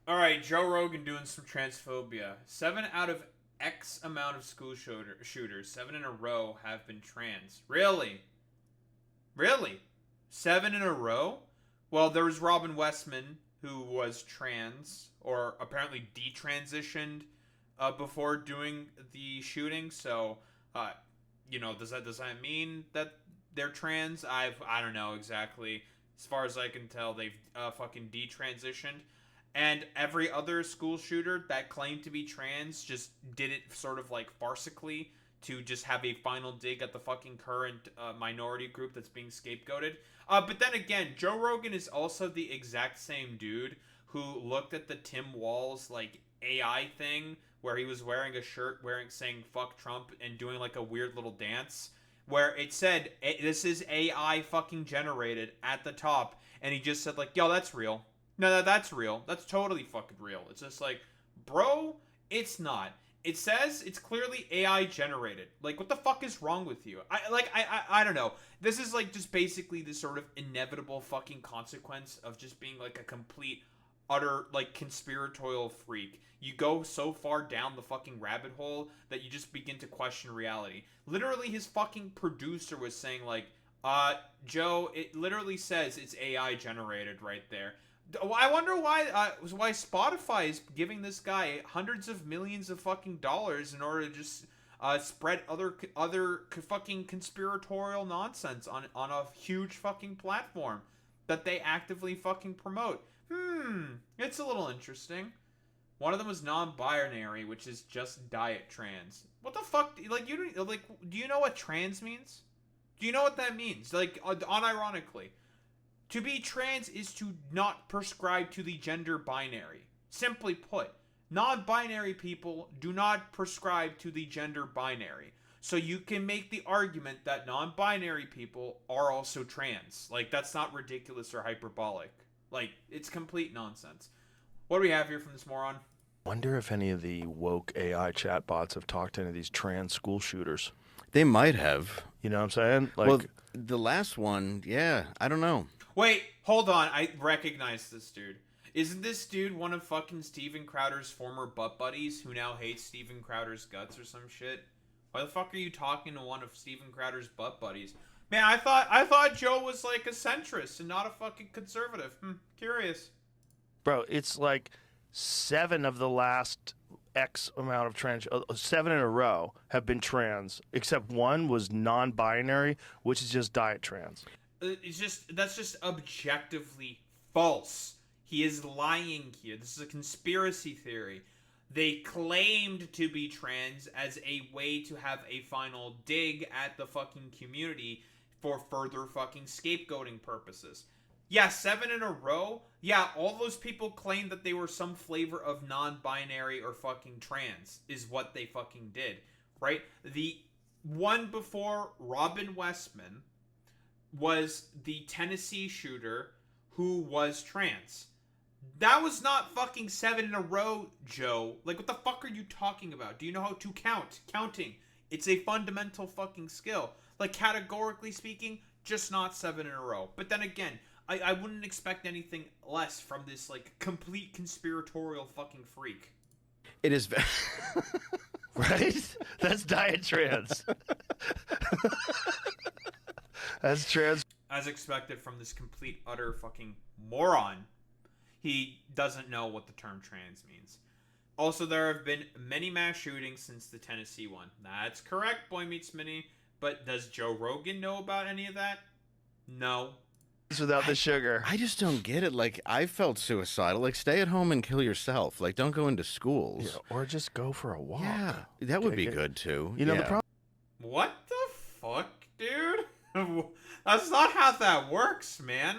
All right, Joe Rogan doing some transphobia. 7 out of X amount of shooters, 7 in a row, have been trans. Really? Really? 7 in a row? Well, there was Robin Westman, who was trans, or apparently detransitioned before doing the shooting. So, uh, does that mean that they're trans? I don't know exactly. As far as I can tell, they've fucking detransitioned. And every other school shooter that claimed to be trans just did it sort of like farcically to just have a final dig at the fucking current minority group that's being scapegoated. But then again, Joe Rogan is also the exact same dude who looked at the Tim Walz like AI thing where he was wearing a shirt saying fuck Trump and doing like a weird little dance where it said this is AI fucking generated at the top, and he just said like, yo, that's real. No, that's real. That's totally fucking real. It's just like, bro, it's not. It says it's clearly AI generated. Like, what the fuck is wrong with you? I don't know. This is like just basically the sort of inevitable fucking consequence of just being like a complete, utter like conspiratorial freak. You go so far down the fucking rabbit hole that you just begin to question reality. Literally, his fucking producer was saying like, Joe, it literally says it's AI generated right there. I wonder why Spotify is giving this guy hundreds of millions of fucking dollars in order to just spread other fucking conspiratorial nonsense on a huge fucking platform that they actively fucking promote. It's a little interesting. One of them was non-binary, which is just diet trans. What the fuck? Like do you know what trans means? Do you know what that means? Like, unironically. To be trans is to not prescribe to the gender binary. Simply put, non binary people do not prescribe to the gender binary. So you can make the argument that non binary people are also trans. Like, that's not ridiculous or hyperbolic. Like, it's complete nonsense. What do we have here from this moron? Wonder if any of the woke AI chatbots have talked to any of these trans school shooters. They might have. You know what I'm saying? Like, Well, the last one, yeah, I don't know. Wait, hold on. I recognize this dude. Isn't this dude one of fucking Steven Crowder's former butt buddies who now hates Steven Crowder's guts or some shit? Why the fuck are you talking to one of Steven Crowder's butt buddies? Man, I thought Joe was like a centrist and not a fucking conservative. Curious. bro, it's like 7 of the last X amount of trans, 7 in a row have been trans, except one was non-binary, which is just diet trans. That's just objectively false. He is lying here. This is a conspiracy theory. They claimed to be trans as a way to have a final dig at the fucking community for further fucking scapegoating purposes. Yeah, 7 in a row. Yeah, all those people claimed that they were some flavor of non-binary or fucking trans is what they fucking did, right? The one before Robin Westman was the Tennessee shooter who was trans. That was not fucking 7 in a row, Joe. Like, what the fuck are you talking about? Do you know how to count? Counting. It's a fundamental fucking skill. Like, categorically speaking, just not 7 in a row. But then again, I wouldn't expect anything less from this, like, complete conspiratorial fucking freak. It is. Right? That's diet trans. That's trans. As expected from this complete, utter fucking moron, he doesn't know what the term trans means. Also, there have been many mass shootings since the Tennessee one. That's correct, Boy Meets Mini. But does Joe Rogan know about any of that? No. Without the sugar. I just don't get it. Like, I felt suicidal. Like, stay at home and kill yourself. Like, don't go into schools. Yeah, or just go for a walk. Yeah, that would be good too. You know, yeah. the problem. What the fuck, dude? That's not how that works, man.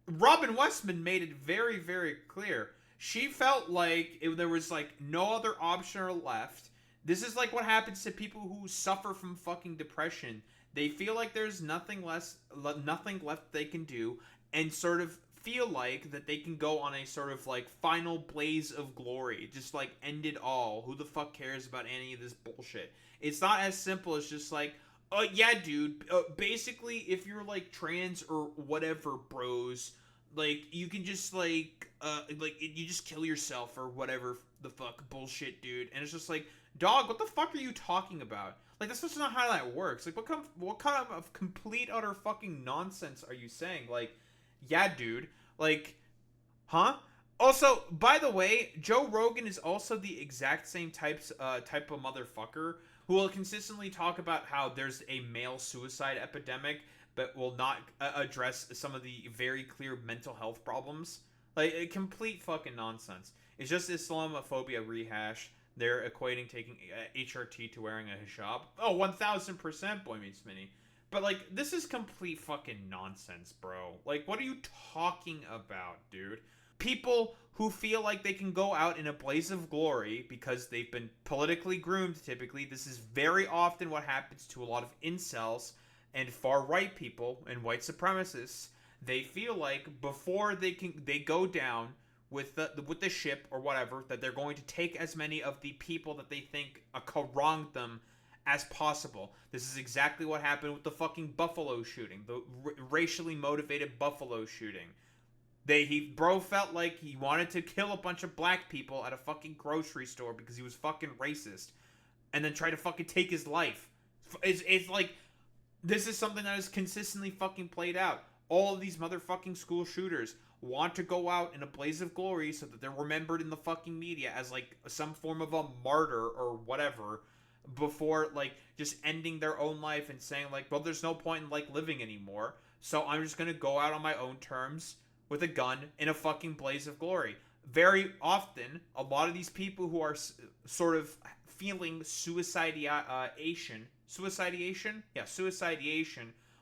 Robin Westman made it very, very clear. She felt like there was like no other option left. This is like what happens to people who suffer from fucking depression. They feel like there's nothing left they can do, and sort of feel like that they can go on a sort of like final blaze of glory, just like end it all. Who the fuck cares about any of this bullshit? It's not as simple as just like, yeah, dude. Basically, if you're like trans or whatever, bros, Like, you can just, you just kill yourself or whatever the fuck bullshit, dude. And it's just like, dog, what the fuck are you talking about? Like, that's just not how that works. Like, what kind of complete, utter fucking nonsense are you saying? Like, yeah, dude. Like, huh? Also, by the way, Joe Rogan is also the exact same type of motherfucker who will consistently talk about how there's a male suicide epidemic, but will not address some of the very clear mental health problems. Like, a complete fucking nonsense. It's just Islamophobia rehash. They're equating taking HRT to wearing a hijab. Oh, 1000%, Boy Meets Mini. But, like, this is complete fucking nonsense, bro. Like, what are you talking about, dude? People who feel like they can go out in a blaze of glory because they've been politically groomed, typically. This is very often what happens to a lot of incels and far-right people and white supremacists. They feel like before they go down with the ship or whatever, that they're going to take as many of the people that they think wronged them as possible. This is exactly what happened with the fucking Buffalo shooting, the racially motivated Buffalo shooting. Bro felt like he wanted to kill a bunch of black people at a fucking grocery store because he was fucking racist, and then try to fucking take his life. It's like, this is something that is consistently fucking played out. All of these motherfucking school shooters want to go out in a blaze of glory so that they're remembered in the fucking media as, like, some form of a martyr or whatever, before, like, just ending their own life and saying, like, well, there's no point in, like, living anymore, so I'm just gonna go out on my own terms with a gun in a fucking blaze of glory. Very often, a lot of these people who are sort of feeling suicidation,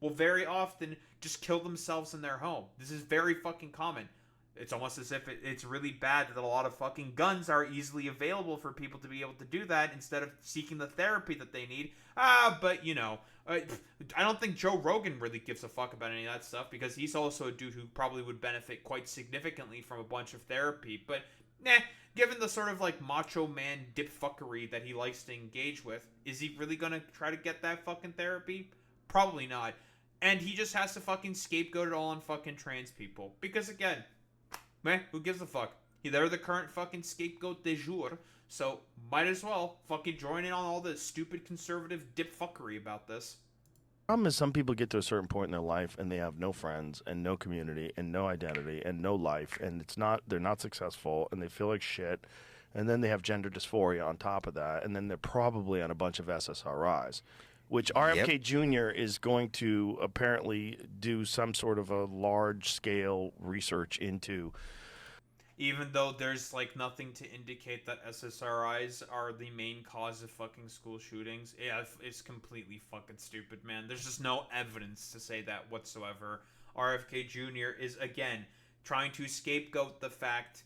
will very often just kill themselves in their home. This is very fucking common. It's almost as if it's really bad that a lot of fucking guns are easily available for people to be able to do that instead of seeking the therapy that they need. But, you know, I don't think Joe Rogan really gives a fuck about any of that stuff, because he's also a dude who probably would benefit quite significantly from a bunch of therapy. But, given the sort of, like, macho man dip fuckery that he likes to engage with, is he really gonna try to get that fucking therapy? Probably not. And he just has to fucking scapegoat it all on fucking trans people. Because, again, who gives a fuck? They're the current fucking scapegoat de jour, so might as well fucking join in on all the stupid conservative dip fuckery about this. Problem is, some people get to a certain point in their life and they have no friends and no community and no identity and no life, and they're not successful and they feel like shit, and then they have gender dysphoria on top of that, and then they're probably on a bunch of SSRIs, which RFK Jr. is going to apparently do some sort of a large-scale research into. Even though there's, like, nothing to indicate that SSRIs are the main cause of fucking school shootings. Yeah, it's completely fucking stupid, man. There's just no evidence to say that whatsoever. RFK Jr. is, again, trying to scapegoat the fact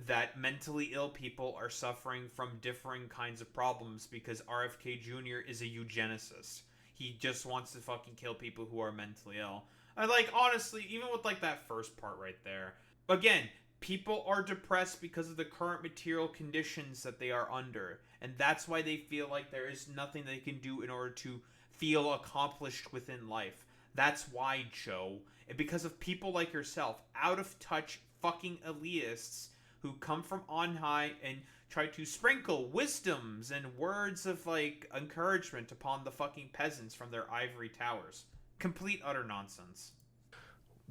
that mentally ill people are suffering from differing kinds of problems because RFK Jr. is a eugenicist. He just wants to fucking kill people who are mentally ill. And, like, honestly, even with, like, that first part right there, again, people are depressed because of the current material conditions that they are under, and that's why they feel like there is nothing they can do in order to feel accomplished within life. That's why, Joe. And because of people like yourself, out of touch fucking elitists who come from on high and try to sprinkle wisdoms and words of, like, encouragement upon the fucking peasants from their ivory towers. Complete utter nonsense.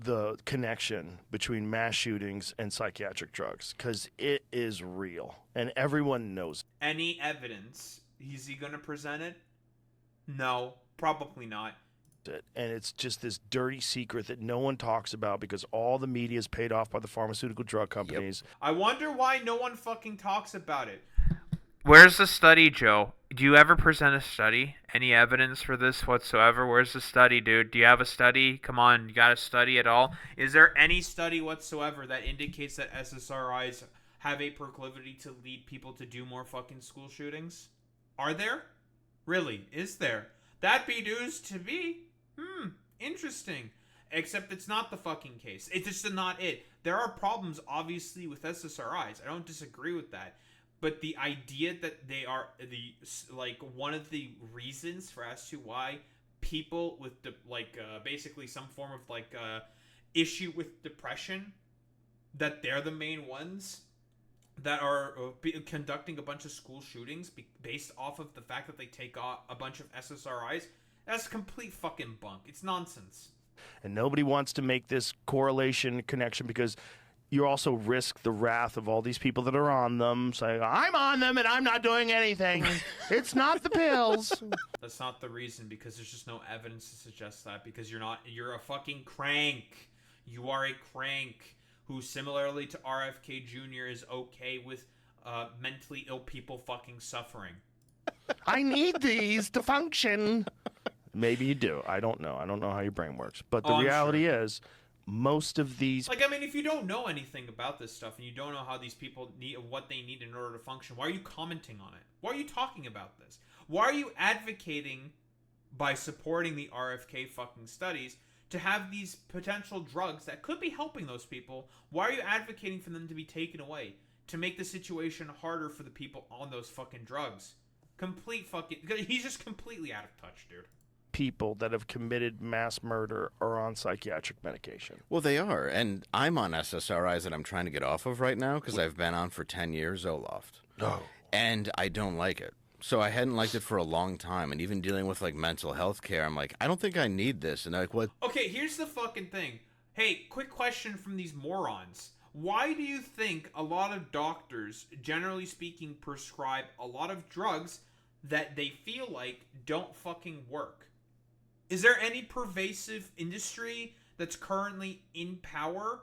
The connection between mass shootings and psychiatric drugs, because it is real and everyone knows. Any evidence? Is he going to present it? No, probably not. And it's just this dirty secret that no one talks about because all the media is paid off by the pharmaceutical drug companies. I wonder why no one fucking talks about it. Where's the study, Joe? Do you ever present a study? Any evidence for this whatsoever? Where's the study, dude? Do you have a study? Come on, you got a study at all? Is there any study whatsoever that indicates that SSRIs have a proclivity to lead people to do more fucking school shootings? Are there? Really? Is there? That'd be news to me. Interesting. Except it's not the fucking case. It's just not it. There are problems, obviously, with SSRIs. I don't disagree with that. But the idea that they are one of the reasons for as to why people with basically some form of issue with depression, that they're the main ones that are conducting a bunch of school shootings based off of the fact that they take a bunch of SSRIs, that's complete fucking bunk. It's nonsense. And nobody wants to make this correlation connection because you also risk the wrath of all these people that are on them saying, I'm on them and I'm not doing anything. It's not the pills. That's not the reason, because there's just no evidence to suggest that, because you're a fucking crank. You are a crank who, similarly to RFK Jr., is okay with mentally ill people fucking suffering. I need these to function. Maybe you do. I don't know. I don't know how your brain works. But the reality is, most of these... Like, I mean, if you don't know anything about this stuff and you don't know how these people need, what they need in order to function, why are you commenting on it? Why are you talking about this? Why are you advocating, by supporting the RFK fucking studies, to have these potential drugs that could be helping those people? Why are you advocating for them to be taken away? To make the situation harder for the people on those fucking drugs? Complete fucking... He's just completely out of touch, dude. People that have committed mass murder are on psychiatric medication. Well, they are. And I'm on SSRIs that I'm trying to get off of right now because I've been on for 10 years, Zoloft. Oh. And I don't like it. So I hadn't liked it for a long time. And even dealing with, like, mental health care, I'm like, I don't think I need this. And they're like, what? Okay, here's the fucking thing. Hey, quick question from these morons. Why do you think a lot of doctors, generally speaking, prescribe a lot of drugs that they feel like don't fucking work? Is there any pervasive industry that's currently in power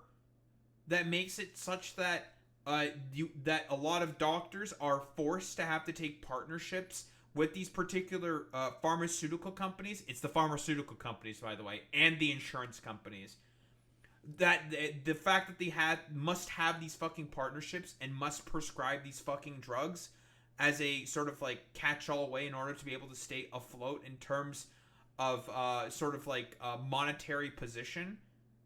that makes it such that that a lot of doctors are forced to have to take partnerships with these particular pharmaceutical companies? It's the pharmaceutical companies, by the way, and the insurance companies. That the fact that they must have these fucking partnerships and must prescribe these fucking drugs as a sort of like catch-all way in order to be able to stay afloat in terms of sort of like a monetary position.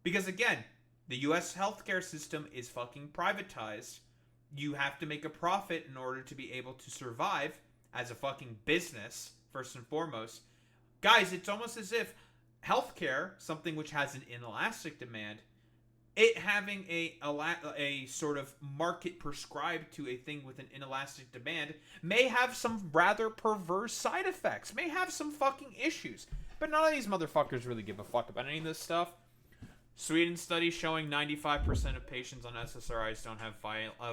Because again, the US healthcare system is fucking privatized. You have to make a profit in order to be able to survive as a fucking business, first and foremost. Guys, it's almost as if healthcare, something which has an inelastic demand, it having a sort of market prescribed to a thing with an inelastic demand may have some rather perverse side effects, may have some fucking issues. But none of these motherfuckers really give a fuck about any of this stuff. Sweden study showing 95% of patients on SSRIs don't have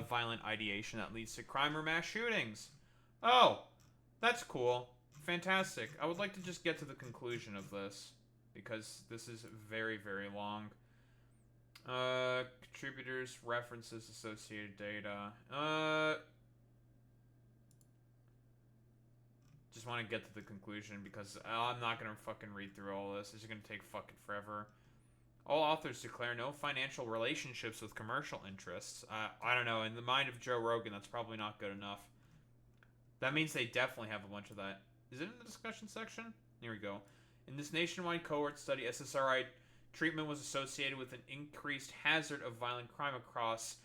violent ideation that leads to crime or mass shootings. Oh, that's cool. Fantastic. I would like to just get to the conclusion of this, because this is very, very long. Contributors, references, associated data. Just want to get to the conclusion because I'm not going to fucking read through all this. It's going to take fucking forever. All authors declare no financial relationships with commercial interests. I don't know. In the mind of Joe Rogan, that's probably not good enough. That means they definitely have a bunch of that. Is it in the discussion section? Here we go. In this nationwide cohort study, SSRI treatment was associated with an increased hazard of violent crime across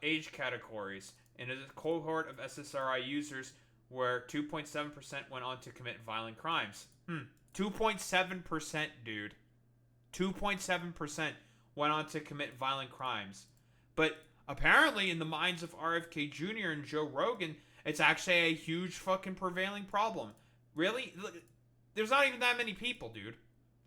age categories. In a cohort of SSRI users where 2.7% went on to commit violent crimes. 2.7%, dude. 2.7% went on to commit violent crimes. But apparently, in the minds of RFK Jr. and Joe Rogan, it's actually a huge fucking prevailing problem. Really? There's not even that many people, dude.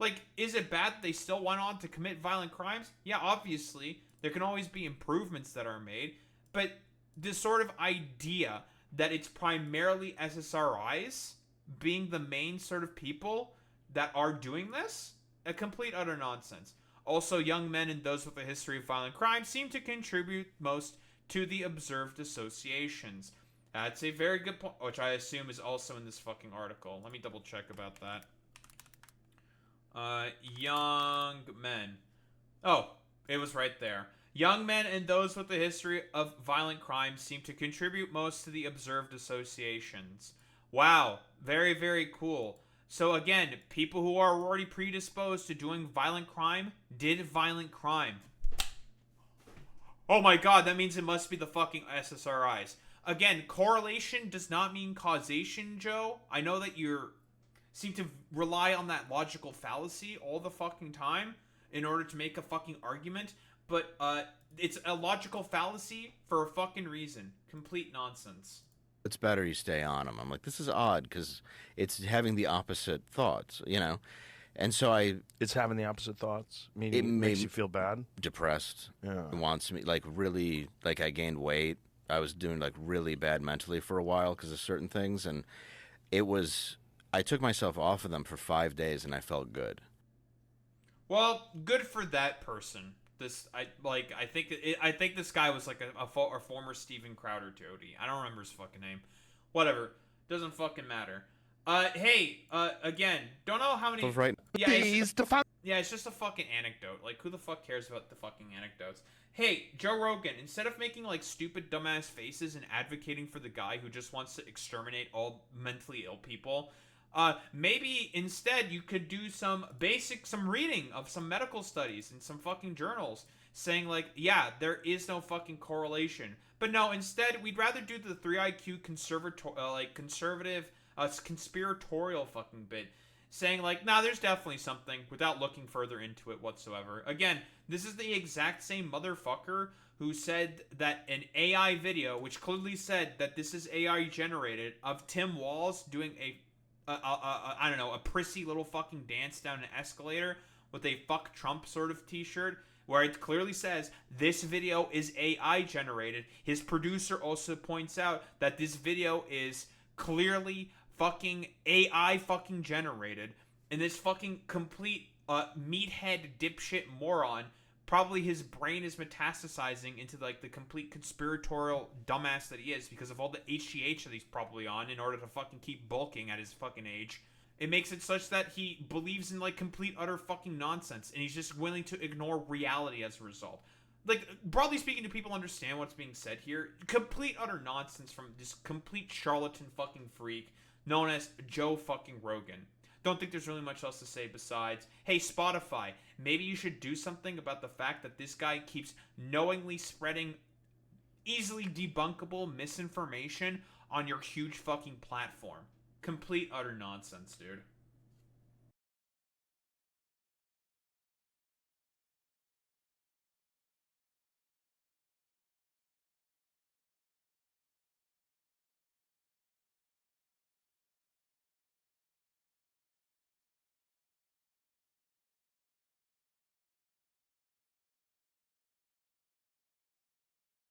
Like, is it bad that they still went on to commit violent crimes? Yeah, obviously. There can always be improvements that are made. But this sort of idea that it's primarily SSRIs being the main sort of people that are doing this, a complete utter nonsense. Also, young men and those with a history of violent crime seem to contribute most to the observed associations. That's a very good point, which I assume is also in this fucking article. Let me double check about that. Young men. Oh, it was right there. Young men and those with a history of violent crime seem to contribute most to the observed associations. Wow, very, very cool. So again, people who are already predisposed to doing violent crime did violent crime. Oh my god, that means it must be the fucking SSRIs. Again, correlation does not mean causation, Joe. I know that you seem to rely on that logical fallacy all the fucking time. in order to make a fucking argument, but it's a logical fallacy for a fucking reason. Complete nonsense. It's better you stay on them. I'm like, this is odd because it's having the opposite thoughts, you know? And so It's having the opposite thoughts, meaning It it made makes me you feel bad. depressed. Yeah. It wants me, like, really, like, I gained weight. I was doing, like, really bad mentally for a while because of certain things. And I took myself off of them for 5 days and I felt good. Well, good for that person. I think this guy was like a former Steven Crowder toady. I don't remember his fucking name. Whatever, doesn't fucking matter. Again, don't know how many. Right. Yeah, it's just a fucking anecdote. Like, who the fuck cares about the fucking anecdotes? Hey, Joe Rogan, instead of making like stupid dumbass faces and advocating for the guy who just wants to exterminate all mentally ill people, maybe instead you could do some reading of some medical studies and some fucking journals saying like, yeah, there is no fucking correlation. But no, instead we'd rather do the 3IQ conservative conspiratorial fucking bit, saying like, nah, there's definitely something, without looking further into it whatsoever. Again, this is the exact same motherfucker who said that an AI video, which clearly said that this is AI generated, of Tim Walz doing I don't know, a prissy little fucking dance down an escalator with a fuck Trump sort of t-shirt, where it clearly says this video is AI generated. His producer also points out that this video is clearly fucking AI fucking generated, and this fucking complete meathead dipshit moron, probably his brain is metastasizing into like the complete conspiratorial dumbass that he is because of all the HGH that he's probably on in order to fucking keep bulking at his fucking age. It makes it such that he believes in like complete utter fucking nonsense, and he's just willing to ignore reality as a result. Like, broadly speaking, do people understand what's being said here? Complete utter nonsense from this complete charlatan fucking freak known as Joe fucking Rogan. Don't think there's really much else to say besides, hey, Spotify, maybe you should do something about the fact that this guy keeps knowingly spreading easily debunkable misinformation on your huge fucking platform. Complete utter nonsense, dude.